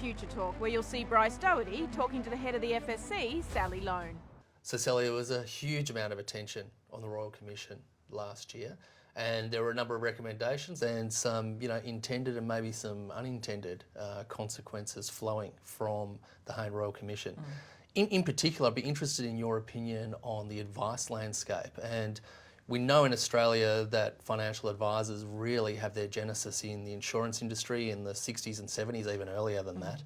Future Talk, where you'll see Bryce Doherty talking to the head of the FSC, Sally Loane. So Sally, there was a huge amount of attention on the Royal Commission last year, and there were a number of recommendations and some, intended and maybe some unintended consequences flowing from the Hayne Royal Commission. In particular, I'd be interested in your opinion on the advice landscape. And we know in Australia that financial advisors really have their genesis in the insurance industry in the 60s and 70s, even earlier than that.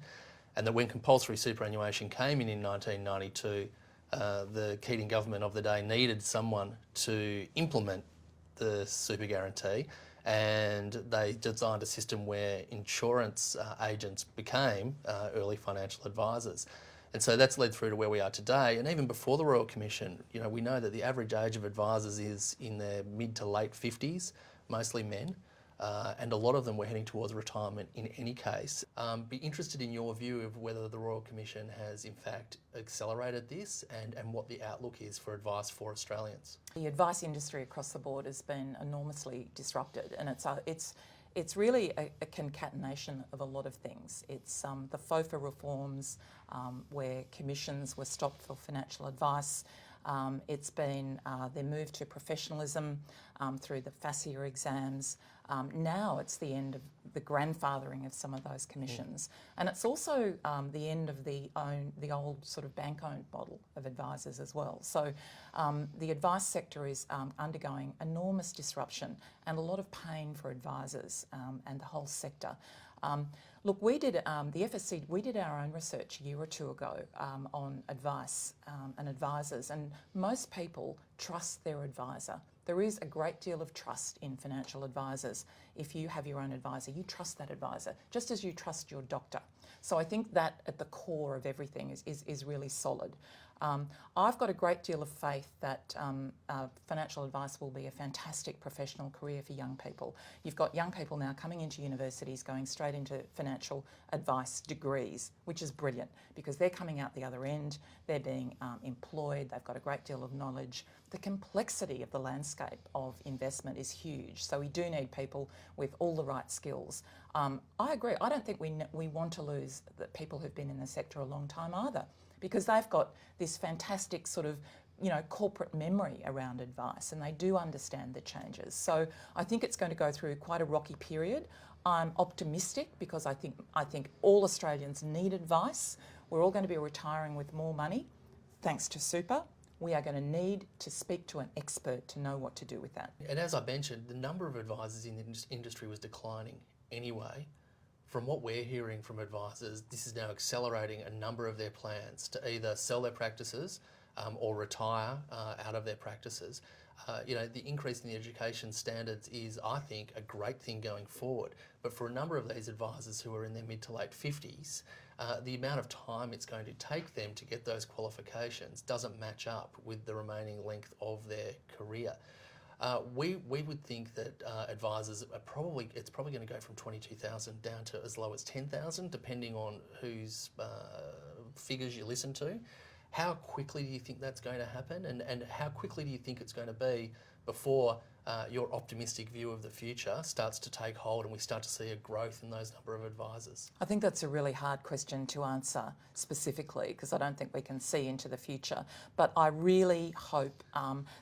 And that when compulsory superannuation came in 1992, the Keating government of the day needed someone to implement the super guarantee, and they designed a system where insurance agents became early financial advisors. And so that's led through to where we are today. And even before the Royal Commission, we know that the average age of advisors is in their mid to late 50s, mostly men. And a lot of them were heading towards retirement in any case. Be interested in your view of whether the Royal Commission has in fact accelerated this and what the outlook is for advice for Australians. The advice industry across the board has been enormously disrupted, and it's really a concatenation of a lot of things. It's the FOFA reforms where commissions were stopped for financial advice. It's been their move to professionalism through the FASIA exams. Now it's the end of the grandfathering of some of those commissions. And it's also the end of the old sort of bank-owned model of advisors as well. So the advice sector is undergoing enormous disruption and a lot of pain for advisors and the whole sector. Look, we did, the FSC, we did our own research a year or two ago on advice and advisors, and most people trust their advisor. There is a great deal of trust in financial advisors. If you have your own advisor, you trust that advisor, just as you trust your doctor. So I think that at the core of everything is really solid. I've got a great deal of faith that financial advice will be a fantastic professional career for young people. You've got young people now coming into universities going straight into financial advice degrees, which is brilliant because they're coming out the other end, they're being employed, they've got a great deal of knowledge. The complexity of the landscape of investment is huge, so we do need people with all the right skills. I agree, I don't think we want to lose the people who've been in the sector a long time either, because they've got this fantastic sort of, corporate memory around advice, and they do understand the changes. So I think it's going to go through quite a rocky period. I'm optimistic because I think all Australians need advice. We're all going to be retiring with more money, thanks to super. We are going to need to speak to an expert to know what to do with that. And as I mentioned, the number of advisors in the industry was declining anyway. From what we're hearing from advisors, this is now accelerating a number of their plans to either sell their practices or retire out of their practices. The increase in the education standards is, I think, a great thing going forward. But for a number of these advisors who are in their mid to late 50s, the amount of time it's going to take them to get those qualifications doesn't match up with the remaining length of their career. We would think that advisors are probably going to go from 22,000 down to as low as 10,000, depending on whose figures you listen to. How quickly do you think that's going to happen, and how quickly do you think it's going to be before your optimistic view of the future starts to take hold and we start to see a growth in those number of advisors? I think that's a really hard question to answer specifically because I don't think we can see into the future. But I really hope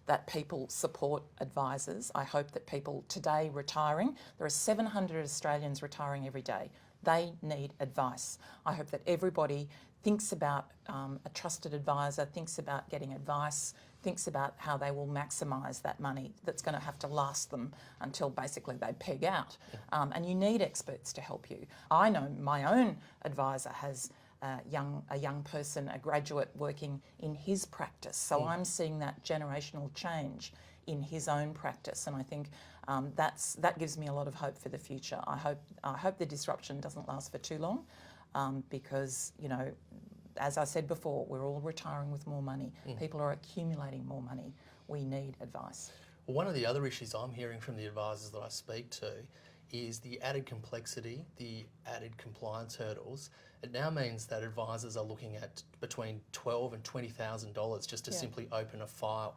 that people support advisors. I hope that people today retiring, there are 700 Australians retiring every day. They need advice. I hope that everybody thinks about a trusted advisor, thinks about getting advice, thinks about how they will maximise that money that's going to have to last them until basically they peg out. And you need experts to help you. I know my own advisor has a young person, a graduate working in his practice. So I'm seeing that generational change in his own practice, and I think that gives me a lot of hope for the future. I hope the disruption doesn't last for too long, because as I said before, we're all retiring with more money. People are accumulating more money. We need advice. Well, one of the other issues I'm hearing from the advisors that I speak to is the added complexity, the added compliance hurdles. It now means that advisors are looking at between $12,000 and $20,000 just to simply open a file.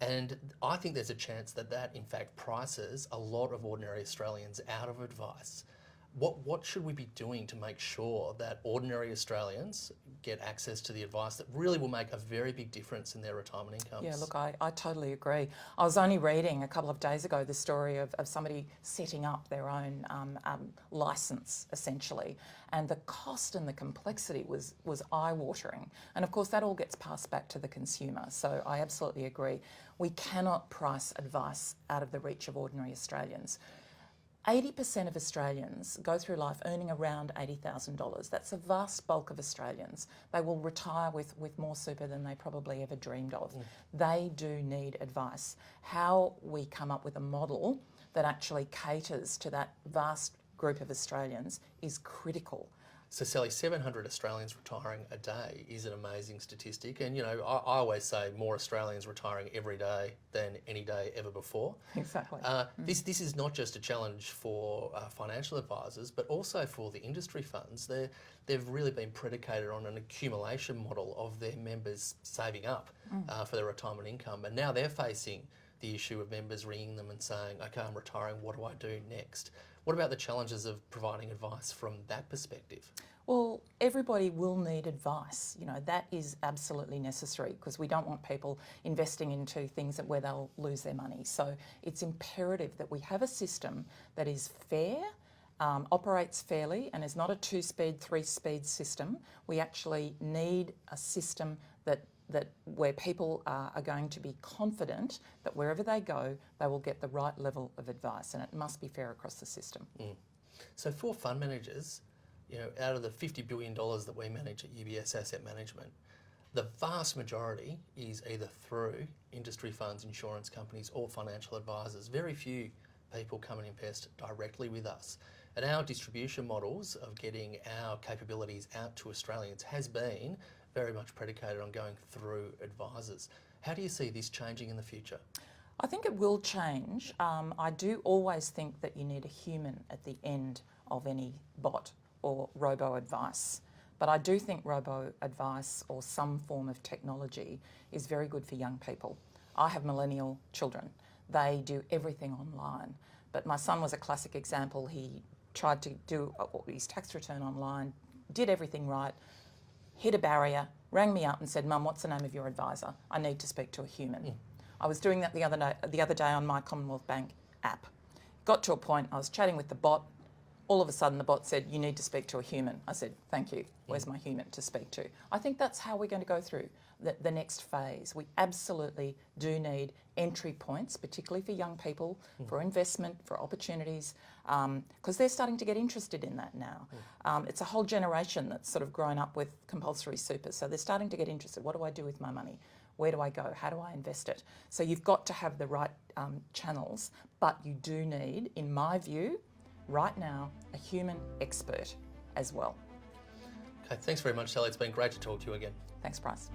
And I think there's a chance that in fact prices a lot of ordinary Australians out of advice. What should we be doing to make sure that ordinary Australians get access to the advice that really will make a very big difference in their retirement incomes? Yeah, look, I totally agree. I was only reading a couple of days ago the story of somebody setting up their own licence, essentially, and the cost and the complexity was eye-watering. And of course, that all gets passed back to the consumer. So I absolutely agree. We cannot price advice out of the reach of ordinary Australians. 80% of Australians go through life earning around $80,000. That's a vast bulk of Australians. They will retire with more super than they probably ever dreamed of. They do need advice. How we come up with a model that actually caters to that vast group of Australians is critical. So Sally, 700 Australians retiring a day is an amazing statistic, and I always say more Australians retiring every day than any day ever before. Exactly. This is not just a challenge for financial advisors, but also for the industry funds. They've really been predicated on an accumulation model of their members saving up for their retirement income, and now they're facing the issue of members ringing them and saying, okay, I'm retiring, what do I do next? What about the challenges of providing advice from that perspective? Well, everybody will need advice. That is absolutely necessary because we don't want people investing into things where they'll lose their money. So it's imperative that we have a system that is fair, operates fairly, and is not a 2-speed, 3-speed system. We actually need a system that where people are going to be confident that wherever they go, they will get the right level of advice, and it must be fair across the system. So for fund managers, out of the $50 billion that we manage at UBS Asset Management, the vast majority is either through industry funds, insurance companies, or financial advisors. Very few people come and invest directly with us. And our distribution models of getting our capabilities out to Australians has been very much predicated on going through advisors. How do you see this changing in the future? I think it will change. I do always think that you need a human at the end of any bot or robo-advice. But I do think robo-advice or some form of technology is very good for young people. I have millennial children. They do everything online. But my son was a classic example. He tried to do his tax return online, did everything right, hit a barrier, rang me up and said, Mum, what's the name of your advisor? I need to speak to a human. I was doing that the other day on my Commonwealth Bank app. Got to a point, I was chatting with the bot. All of a sudden the bot said, you need to speak to a human. I said, thank you. Where's my human to speak to? I think that's how we're going to go through the next phase. We absolutely do need entry points, particularly for young people, for investment, for opportunities, because they're starting to get interested in that now. It's a whole generation that's sort of grown up with compulsory super, so they're starting to get interested. What do I do with my money? Where do I go? How do I invest it? So you've got to have the right channels, but you do need, in my view, right now, a human expert as well. Okay, thanks very much, Sally. It's been great to talk to you again. Thanks, Bryce.